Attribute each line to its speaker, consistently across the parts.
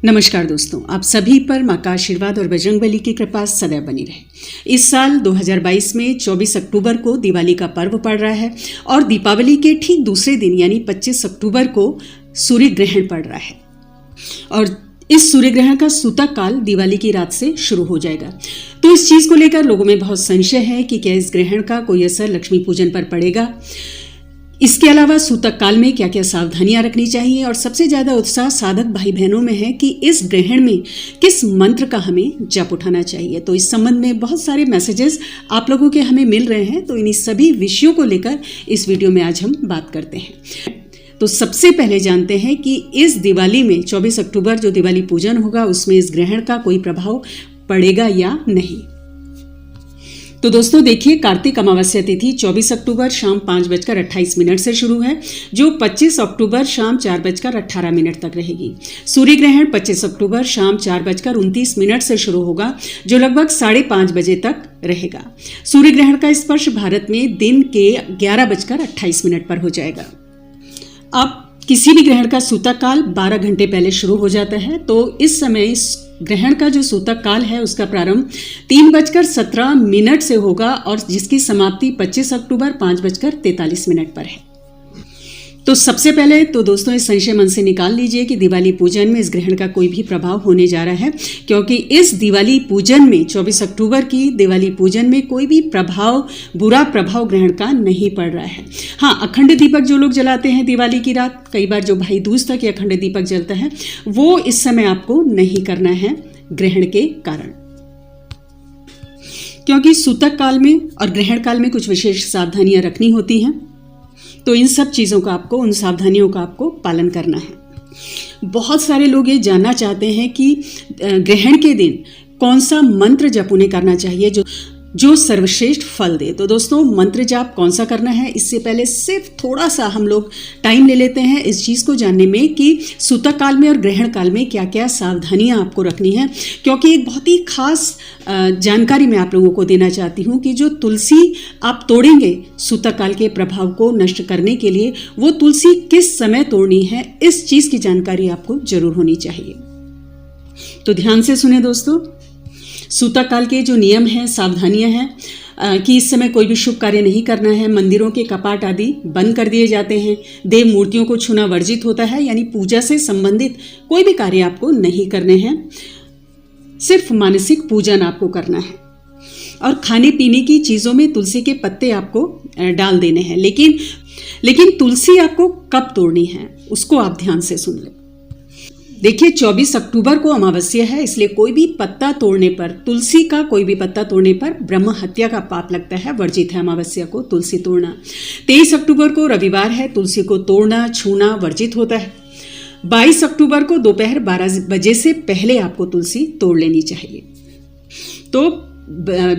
Speaker 1: नमस्कार दोस्तों, आप सभी पर माँ का आशीर्वाद और बजरंगबली की कृपा सदैव बनी रहे। इस साल 2022 में 24 अक्टूबर को दिवाली का पर्व पड़ रहा है और दीपावली के ठीक दूसरे दिन यानी 25 अक्टूबर को सूर्य ग्रहण पड़ रहा है और इस सूर्य ग्रहण का सूतक काल दिवाली की रात से शुरू हो जाएगा। तो इस चीज़ को लेकर लोगों में बहुत संशय है कि क्या इस ग्रहण का कोई असर लक्ष्मी पूजन पर पड़ेगा। इसके अलावा सूतक काल में क्या क्या सावधानियां रखनी चाहिए और सबसे ज़्यादा उत्साह साधक भाई बहनों में है कि इस ग्रहण में किस मंत्र का हमें जप उठाना चाहिए। तो इस संबंध में बहुत सारे मैसेजेस आप लोगों के हमें मिल रहे हैं, तो इन्हीं सभी विषयों को लेकर इस वीडियो में आज हम बात करते हैं। तो सबसे पहले जानते हैं कि इस दिवाली में 24 अक्टूबर जो दिवाली पूजन होगा उसमें इस ग्रहण का कोई प्रभाव पड़ेगा या नहीं। तो दोस्तों देखिए, कार्तिक अमावस्या तिथि 24 अक्टूबर शाम 5:28 से शुरू है, जो 25 अक्टूबर शाम 4:18 तक रहेगी। सूर्य ग्रहण 25 अक्टूबर शाम 4:29 से शुरू होगा, जो लगभग 5:30 बजे तक रहेगा। सूर्य ग्रहण का स्पर्श भारत में दिन के 11:28 पर हो जाएगा। अब किसी भी ग्रहण का सूतक काल 12 घंटे पहले शुरू हो जाता है, तो इस समय इस ग्रहण का जो सूतक काल है उसका प्रारंभ 3:17 से होगा और जिसकी समाप्ति 25 अक्टूबर 5:43 पर है। तो सबसे पहले तो दोस्तों इस संशय मन से निकाल लीजिए कि दिवाली पूजन में इस ग्रहण का कोई भी प्रभाव होने जा रहा है, क्योंकि इस दिवाली पूजन में 24 अक्टूबर की दिवाली पूजन में कोई भी बुरा प्रभाव ग्रहण का नहीं पड़ रहा है। हाँ, अखंड दीपक जो लोग जलाते हैं दिवाली की रात, कई बार जो भाई दूज तक ये अखंड दीपक जलता है, वो इस समय आपको नहीं करना है ग्रहण के कारण, क्योंकि सूतक काल में और ग्रहण काल में कुछ विशेष सावधानियां रखनी होती हैं। तो इन सब चीज़ों का आपको, उन सावधानियों का आपको पालन करना है। बहुत सारे लोग ये जानना चाहते हैं कि ग्रहण के दिन कौन सा मंत्र जप उन्हें करना चाहिए जो सर्वश्रेष्ठ फल दे। तो दोस्तों मंत्र जाप कौन सा करना है, इससे पहले सिर्फ थोड़ा सा हम लोग टाइम ले लेते हैं इस चीज़ को जानने में कि सूतक काल में और ग्रहण काल में क्या क्या सावधानियां आपको रखनी है, क्योंकि एक बहुत ही खास जानकारी मैं आप लोगों को देना चाहती हूं कि जो तुलसी आप तोड़ेंगे सूतक काल के प्रभाव को नष्ट करने के लिए, वो तुलसी किस समय तोड़नी है, इस चीज़ की जानकारी आपको जरूर होनी चाहिए। तो ध्यान से सुने दोस्तों, सूतक काल के जो नियम हैं, सावधानियां हैं कि इस समय कोई भी शुभ कार्य नहीं करना है। मंदिरों के कपाट आदि बंद कर दिए जाते हैं। देव मूर्तियों को छूना वर्जित होता है, यानी पूजा से संबंधित कोई भी कार्य आपको नहीं करने हैं, सिर्फ मानसिक पूजन आपको करना है। और खाने पीने की चीज़ों में तुलसी के पत्ते आपको डाल देने हैं, लेकिन तुलसी आपको कब तोड़नी है उसको आप ध्यान से सुन लें। देखिए 24 अक्टूबर को अमावस्या है, इसलिए कोई भी पत्ता तोड़ने पर, तुलसी का कोई भी पत्ता तोड़ने पर ब्रह्म हत्या का पाप लगता है, वर्जित है अमावस्या को तुलसी तोड़ना। 23 अक्टूबर को रविवार है, तुलसी को तोड़ना छूना वर्जित होता है। 22 अक्टूबर को दोपहर 12 बजे से पहले आपको तुलसी तोड़ लेनी चाहिए। तो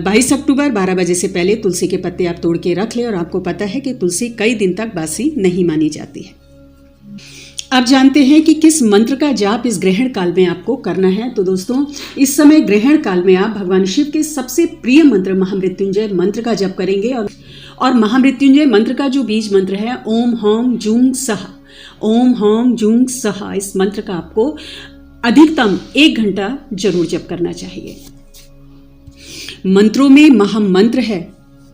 Speaker 1: 22 अक्टूबर 12 बजे से पहले तुलसी के पत्ते आप तोड़ के रख ले, और आपको पता है कि तुलसी कई दिन तक बासी नहीं मानी जाती है। आप जानते हैं कि किस मंत्र का जाप इस ग्रहण काल में आपको करना है। तो दोस्तों इस समय ग्रहण काल में आप भगवान शिव के सबसे प्रिय मंत्र महामृत्युंजय मंत्र का जप करेंगे और महामृत्युंजय मंत्र का जो बीज मंत्र है ओम हौं जूं सहा, ओम हौं जूं सहा, इस मंत्र का आपको अधिकतम 1 घंटा जरूर जप करना चाहिए। मंत्रों में महामंत्र है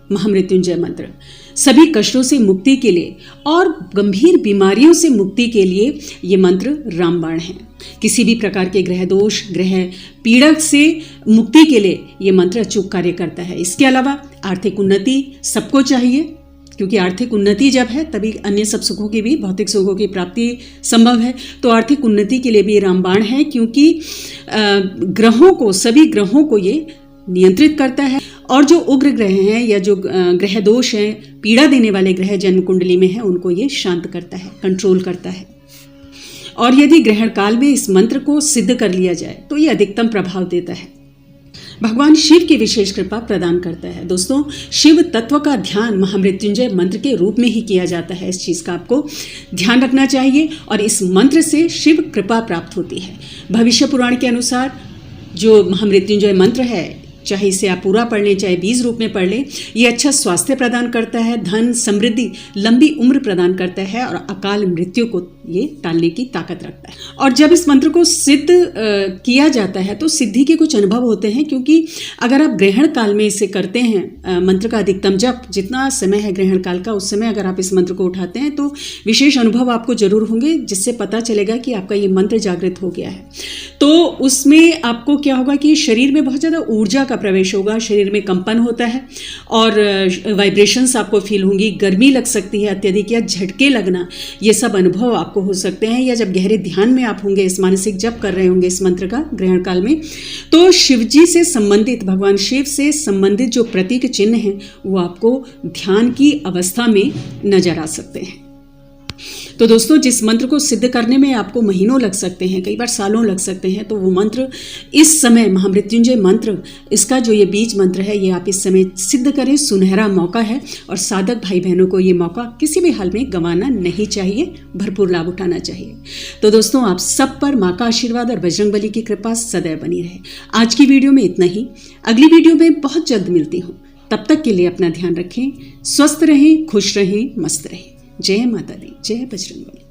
Speaker 1: महामृत्युंजय मंत्र। सभी कष्टों से मुक्ति के लिए और गंभीर बीमारियों से मुक्ति के लिए ये मंत्र रामबाण है। किसी भी प्रकार के ग्रह दोष, ग्रह पीड़ा से मुक्ति के लिए ये मंत्र अचूक कार्य करता है। इसके अलावा आर्थिक उन्नति सबको चाहिए, क्योंकि आर्थिक उन्नति जब है तभी अन्य सब सुखों की भी, भौतिक सुखों की प्राप्ति संभव है। तो आर्थिक उन्नति के लिए भी ये रामबाण है, क्योंकि ग्रहों को, सभी ग्रहों को ये नियंत्रित करता है और जो उग्र ग्रह हैं या जो ग्रह दोष हैं, पीड़ा देने वाले ग्रह जन्म कुंडली में हैं, उनको ये शांत करता है, कंट्रोल करता है। और यदि ग्रहण काल में इस मंत्र को सिद्ध कर लिया जाए तो ये अधिकतम प्रभाव देता है। भगवान शिव की विशेष कृपा प्रदान करता है। दोस्तों शिव तत्व का ध्यान महामृत्युंजय मंत्र के रूप में ही किया जाता है, इस चीज़ का आपको ध्यान रखना चाहिए और इस मंत्र से शिव कृपा प्राप्त होती है। भविष्य पुराण के अनुसार जो महामृत्युंजय मंत्र है चाहे इसे आप पूरा पढ़ लें चाहे 20 रूप में पढ़ लें। ये अच्छा स्वास्थ्य प्रदान करता है, धन समृद्धि, लंबी उम्र प्रदान करता है और अकाल मृत्यु को ये टालने की ताकत रखता है। और जब इस मंत्र को सिद्ध किया जाता है तो सिद्धि के कुछ अनुभव होते हैं, क्योंकि अगर आप ग्रहण काल में इसे करते हैं मंत्र का अधिकतम जप, जितना समय है ग्रहण काल का उस समय अगर आप इस मंत्र को उठाते हैं तो विशेष अनुभव आपको जरूर होंगे, जिससे पता चलेगा कि आपका ये मंत्र जागृत हो गया है। तो उसमें आपको क्या होगा कि शरीर में बहुत ज़्यादा ऊर्जा का प्रवेश होगा, शरीर में कंपन होता है और वाइब्रेशंस आपको फील होंगी, गर्मी लग सकती है अत्यधिक या झटके लगना, ये सब अनुभव आपको हो सकते हैं। या जब गहरे ध्यान में आप होंगे, इस मानसिक जप कर रहे होंगे इस मंत्र का ग्रहण काल में, तो शिव जी से संबंधित, भगवान शिव से संबंधित जो प्रतीक चिन्ह हैं वो आपको ध्यान की अवस्था में नजर आ सकते हैं। तो दोस्तों, जिस मंत्र को सिद्ध करने में आपको महीनों लग सकते हैं, कई बार सालों लग सकते हैं, तो वो मंत्र इस समय महामृत्युंजय मंत्र, इसका जो ये बीज मंत्र है, ये आप इस समय सिद्ध करें। सुनहरा मौका है और साधक भाई बहनों को ये मौका किसी भी हाल में गंवाना नहीं चाहिए, भरपूर लाभ उठाना चाहिए। तो दोस्तों, आप सब पर माँ का आशीर्वाद और बजरंगबली की कृपा सदैव बनी रहे। आज की वीडियो में इतना ही। अगली वीडियो में बहुत जल्द मिलती हूँ। तब तक के लिए अपना ध्यान रखें, स्वस्थ रहें, खुश रहें, मस्त रहें। जय माता दी, जय बजरंगबली।